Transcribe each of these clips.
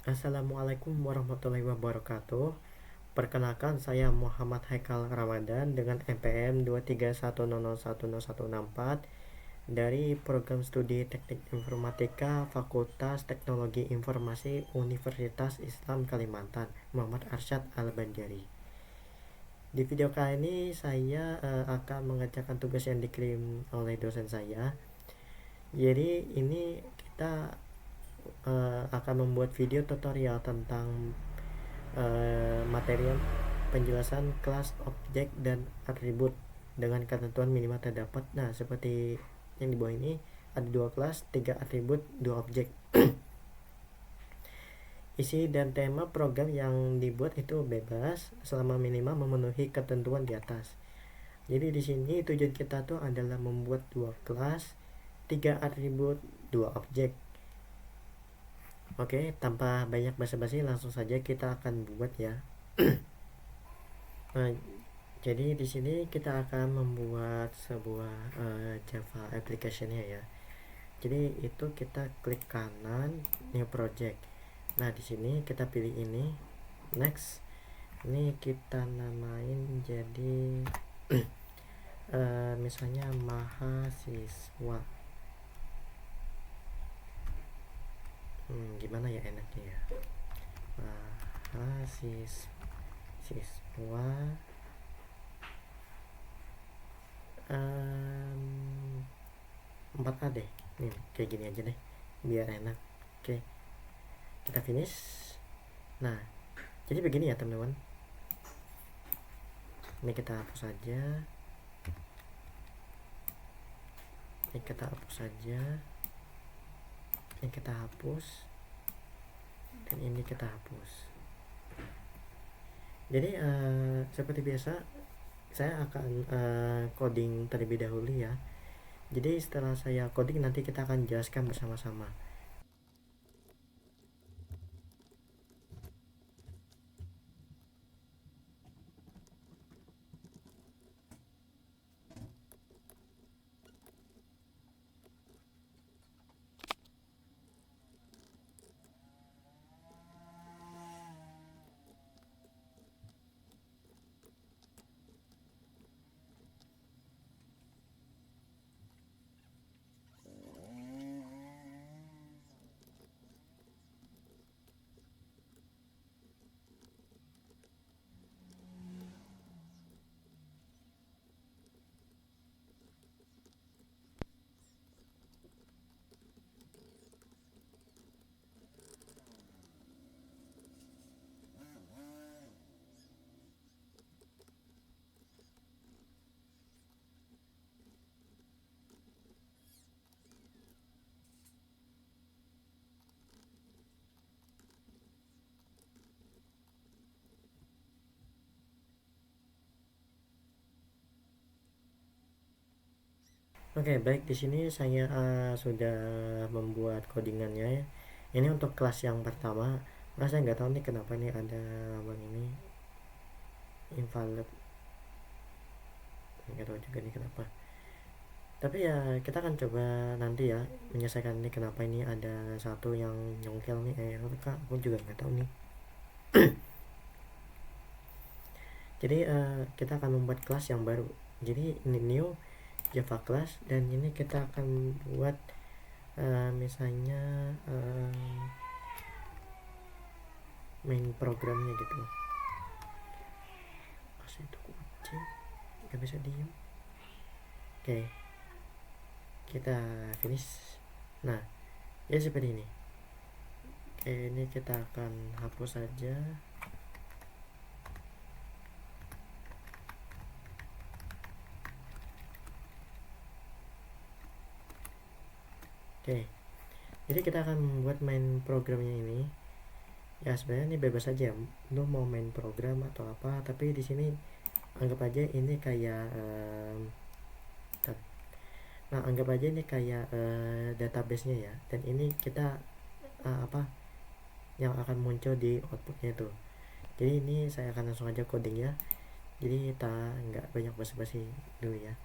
Assalamualaikum warahmatullahi wabarakatuh. Perkenalkan, saya Muhammad Haikal Ramadan dengan NPM 231001014 dari Program Studi Teknik Informatika Fakultas Teknologi Informasi Universitas Islam Kalimantan, Muhammad Arsyad Al-Banjari. Di video kali ini saya akan mengerjakan tugas yang dikirim oleh dosen saya. Jadi ini kita akan membuat video tutorial tentang materi penjelasan kelas, objek, dan atribut dengan ketentuan minimal terdapat. Nah, seperti yang di bawah ini ada 2 kelas, 3 atribut, 2 objek. Isi dan tema program yang dibuat itu bebas selama minimal memenuhi ketentuan di atas. Jadi di sini tujuan kita tuh adalah membuat 2 kelas, 3 atribut, 2 objek. Oke, tanpa banyak basa-basi langsung saja kita akan buat ya. Nah, jadi di sini kita akan membuat sebuah Java application-nya ya. Jadi itu kita klik kanan new project. Nah, di sini kita pilih ini, next. Ini kita namain jadi misalnya mahasiswa. Gimana ya enaknya ya? Mahasiswa 4A deh. Nih, kayak gini aja deh biar enak. Oke, kita finish. Nah, jadi begini ya teman-teman. Ini kita hapus saja. Ini kita hapus saja. Ini kita hapus. Dan ini kita hapus. Jadi seperti biasa saya akan coding terlebih dahulu ya. Jadi setelah saya coding nanti kita akan jelaskan bersama-sama. Oke, baik, di sini saya sudah membuat codingannya ya. Ini untuk kelas yang pertama. Nah, saya nggak tahu nih kenapa nih ada lambang ini invalid. Nggak tahu juga nih kenapa. Tapi ya kita akan coba nanti ya menyelesaikan ini kenapa ini ada satu yang nyongkel nih error kak. Aku juga nggak tahu nih. Jadi kita akan membuat kelas yang baru. Jadi ini new Java class, dan ini kita akan buat misalnya main programnya gitu. Masa itu kucing nggak bisa diem. Oke, kita finish. Nah, ya seperti ini. Oke, ini kita akan hapus saja. Oke, jadi kita akan membuat main programnya ini. Ya sebenarnya ini bebas aja, lu mau main program atau apa. Tapi di sini anggap aja ini kayak anggap aja ini kayak database-nya ya. Dan ini kita apa yang akan muncul di outputnya itu. Jadi ini saya akan langsung aja coding ya. Jadi kita nggak banyak basa-basi dulu ya.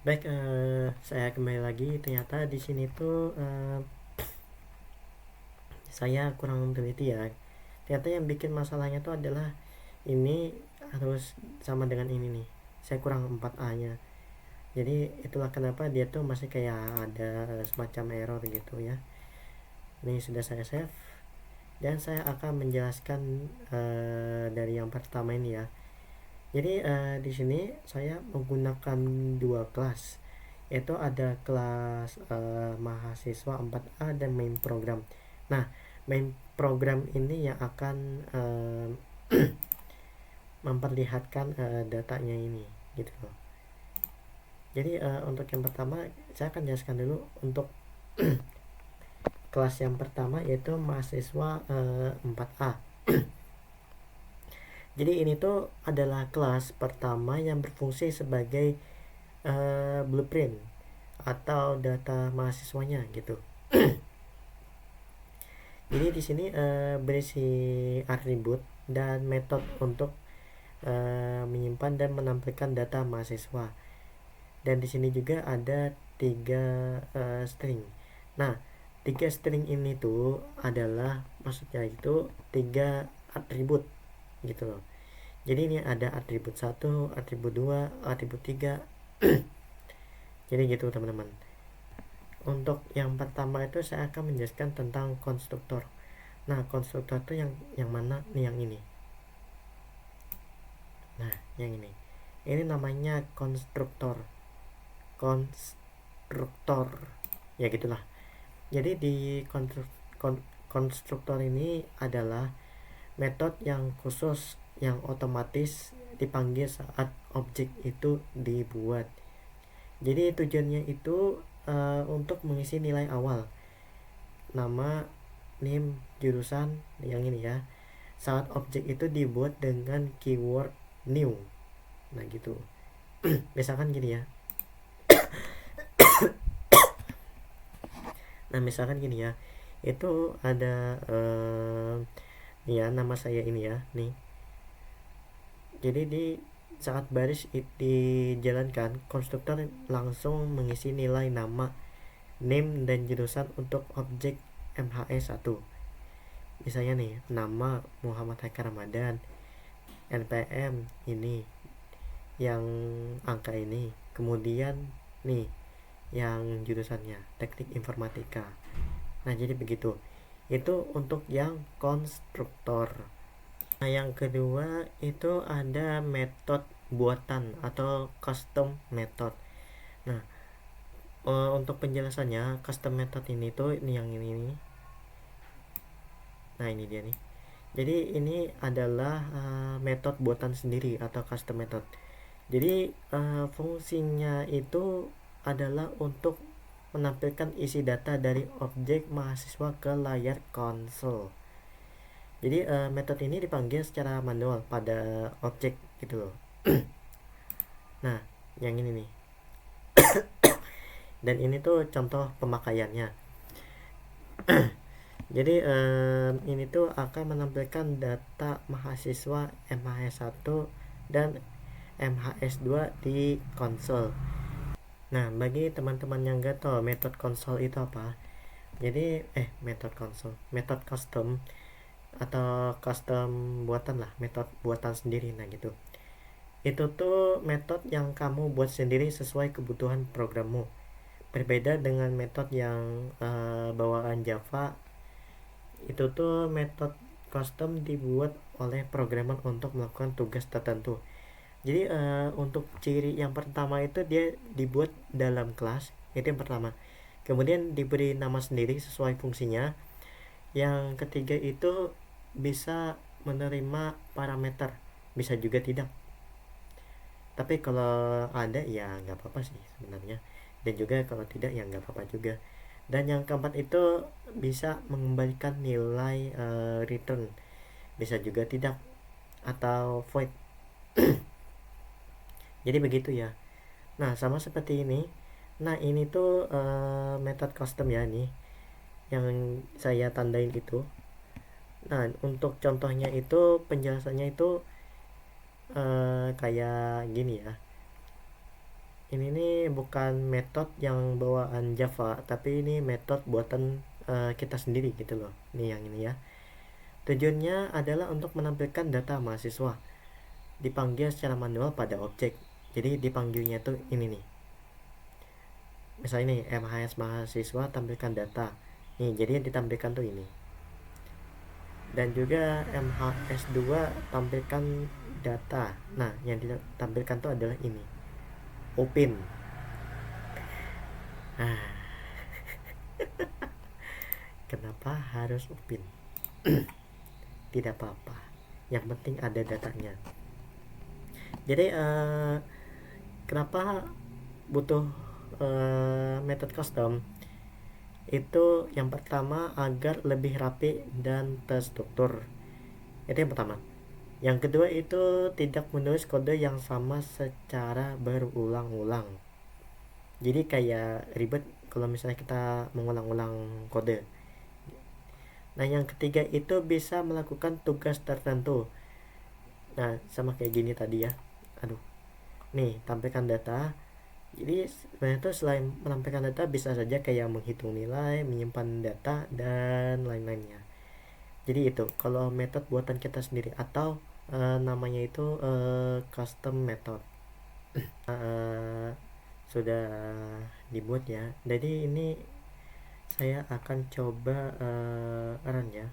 Baik, saya kembali lagi. Ternyata di sini tuh saya kurang teliti ya. Ternyata yang bikin masalahnya tuh adalah ini harus sama dengan ini nih. Saya kurang 4A nya. Jadi itulah kenapa dia tuh masih kayak ada semacam error gitu ya. Ini sudah saya save dan saya akan menjelaskan dari yang pertama ini ya. Jadi di sini saya menggunakan dua kelas, yaitu ada kelas mahasiswa 4A dan main program. Nah, main program ini yang akan memperlihatkan datanya ini gitu loh. Jadi untuk yang pertama saya akan jelaskan dulu untuk kelas yang pertama, yaitu mahasiswa 4A. Jadi ini tuh adalah kelas pertama yang berfungsi sebagai blueprint atau data mahasiswanya gitu. Jadi di sini berisi atribut dan metode untuk menyimpan dan menampilkan data mahasiswa. Dan di sini juga ada 3 string. Nah, 3 string ini tuh adalah maksudnya itu 3 atribut gitu loh. Jadi ini ada atribut 1, atribut 2, atribut 3. Jadi gitu teman-teman. Untuk yang pertama itu saya akan menjelaskan tentang konstruktor. Nah, konstruktor itu yang mana nih? Yang ini. Nah, yang ini. Ini namanya konstruktor. Konstruktor. Ya gitulah. Jadi di konstruktor ini adalah metode yang khusus yang otomatis dipanggil saat objek itu dibuat. Jadi tujuannya itu untuk mengisi nilai awal, nama, name, jurusan, yang ini ya, saat objek itu dibuat dengan keyword new. Nah gitu. Misalkan gini ya. Nah misalkan gini ya, itu ada nih ya, nama saya ini ya nih. Jadi di saat baris dijalankan, konstruktor langsung mengisi nilai nama, name, dan jurusan untuk objek MHS1. Misalnya nih, nama Muhammad Haikal Ramadan, NPM ini, yang angka ini, kemudian nih yang jurusannya teknik informatika. Nah jadi begitu, itu untuk yang konstruktor. Nah yang kedua itu ada metode buatan atau custom method. Nah untuk penjelasannya, custom method ini tuh ini yang ini nih. Nah ini dia nih. Jadi ini adalah metode buatan sendiri atau custom method. Jadi fungsinya itu adalah untuk menampilkan isi data dari objek mahasiswa ke layar konsol. Jadi metode ini dipanggil secara manual pada objek gitu loh. Nah, yang ini nih. Dan ini tuh contoh pemakaiannya. Jadi ini tuh akan menampilkan data mahasiswa MHS1 dan MHS2 di konsol. Nah, bagi teman-teman yang gak tahu metode konsol itu apa, jadi metode konsol, metode custom atau custom buatan lah, metode buatan sendiri. Nah gitu, itu tuh metode yang kamu buat sendiri sesuai kebutuhan programmu. Berbeda dengan metode yang bawaan Java, itu tuh metode custom dibuat oleh programmer untuk melakukan tugas tertentu. Jadi untuk ciri yang pertama itu dia dibuat dalam kelas, itu yang pertama. Kemudian diberi nama sendiri sesuai fungsinya. Yang ketiga itu bisa menerima parameter, bisa juga tidak. Tapi kalau ada ya nggak apa-apa sih sebenarnya. Dan juga kalau tidak ya nggak apa-apa juga. Dan yang keempat itu bisa mengembalikan nilai return, bisa juga tidak, atau void. Jadi begitu ya. Nah sama seperti ini. Nah ini tuh method custom ya nih, yang saya tandain itu. Nah untuk contohnya itu penjelasannya itu kayak gini ya. ini nih bukan metode yang bawaan Java, tapi ini metode buatan kita sendiri gitu loh. Nih yang ini ya. Tujuannya adalah untuk menampilkan data mahasiswa dipanggil secara manual pada objek. Jadi dipanggilnya tuh ini nih. Misalnya nih MHS mahasiswa tampilkan data. Nih, jadi yang ditampilkan tuh ini. Dan juga MHS2 tampilkan data. Nah, yang ditampilkan tuh adalah ini. Open. Nah, kenapa harus open? Tidak apa-apa. Yang penting ada datanya. Jadi kenapa butuh method custom? Itu yang pertama agar lebih rapi dan terstruktur. Itu yang pertama. Yang kedua itu tidak menulis kode yang sama secara berulang-ulang. Jadi kayak ribet kalau misalnya kita mengulang-ulang kode. Nah, yang ketiga itu bisa melakukan tugas tertentu. Nah, sama kayak gini tadi ya. Aduh. Nih, tampilkan data. Jadi sebenarnya itu selain menampilkan data bisa saja kayak menghitung nilai, menyimpan data dan lain-lainnya. Jadi itu kalau metode buatan kita sendiri atau namanya itu custom method. Sudah dibuat ya. Jadi ini saya akan coba run ya,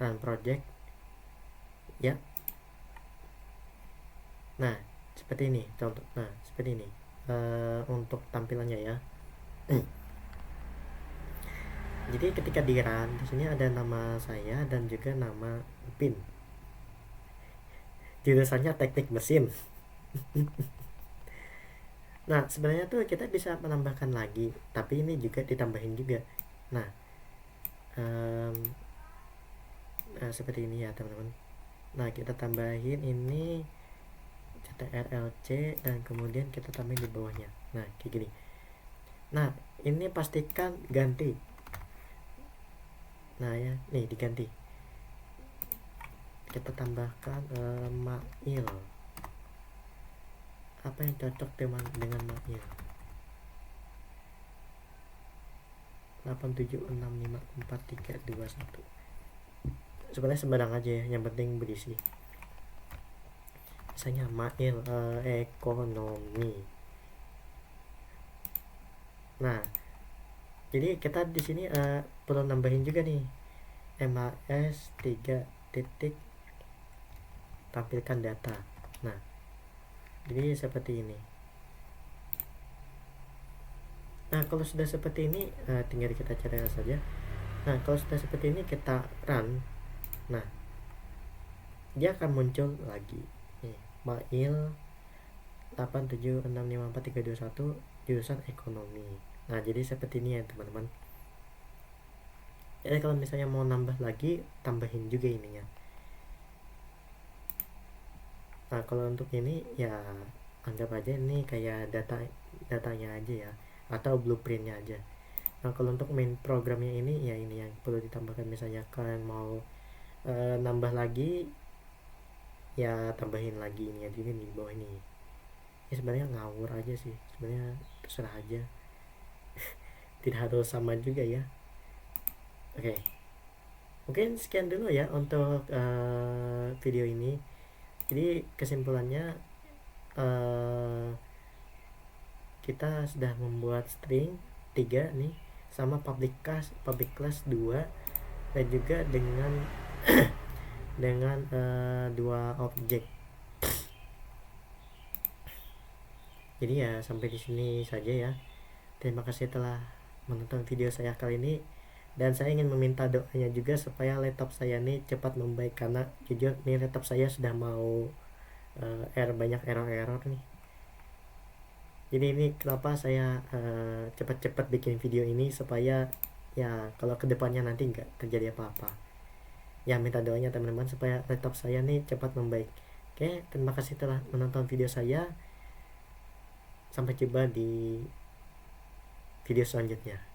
run project ya. Nah, seperti ini contoh. Nah, seperti ini untuk tampilannya ya. Jadi ketika di run di sini ada nama saya dan juga nama pin. Jurusannya teknik mesin. Nah, sebenarnya tuh kita bisa menambahkan lagi, tapi ini juga ditambahin juga. Nah, seperti ini ya teman-teman. Nah, kita tambahin ini CTRLC dan kemudian kita tambahin di bawahnya. Nah, kayak gini. Nah, ini pastikan ganti. Nah ya, nih diganti. Kita tambahkan mail. Apa yang cocok dengan mail? 8765431. Sebenarnya sembarang aja ya, yang penting berisi. Misalnya mail ekonomi. Nah, jadi kita di sini perlu nambahin juga nih MHS 3 titik tampilkan data. Nah, jadi seperti ini. Nah, kalau sudah seperti ini tinggal kita cari saja. Nah, kalau sudah seperti ini kita run. Nah, dia akan muncul lagi nih, mail 8765431 jurusan ekonomi. Nah, jadi seperti ini ya teman-teman. Jadi kalau misalnya mau nambah lagi, tambahin juga ininya. Nah, kalau untuk ini ya anggap aja ini kayak datanya aja ya, atau blueprintnya aja. Nah, kalau untuk main programnya ini ya ini yang perlu ditambahkan. Misalnya kalian mau nambah lagi ya tambahin lagi ini ya, jadi di bawah ini. Ini sebenarnya ngawur aja sih, sebenarnya terserah aja. Tidak harus sama juga ya. Oke, mungkin sekian dulu ya untuk video ini. Jadi kesimpulannya kita sudah membuat string 3 nih sama public class 2 dan juga dengan dengan 2 objek. Jadi ya sampai di sini saja ya. Terima kasih telah menonton video saya kali ini, dan saya ingin meminta doanya juga supaya laptop saya ini cepat membaik, karena jujur nih laptop saya sudah mau banyak error nih. Jadi ini kenapa saya cepat-cepat bikin video ini, supaya ya kalau kedepannya nanti nggak terjadi apa-apa. Ya minta doanya teman-teman supaya laptop saya nih cepat membaik. Oke, terima kasih telah menonton video saya. Sampai jumpa di video selanjutnya.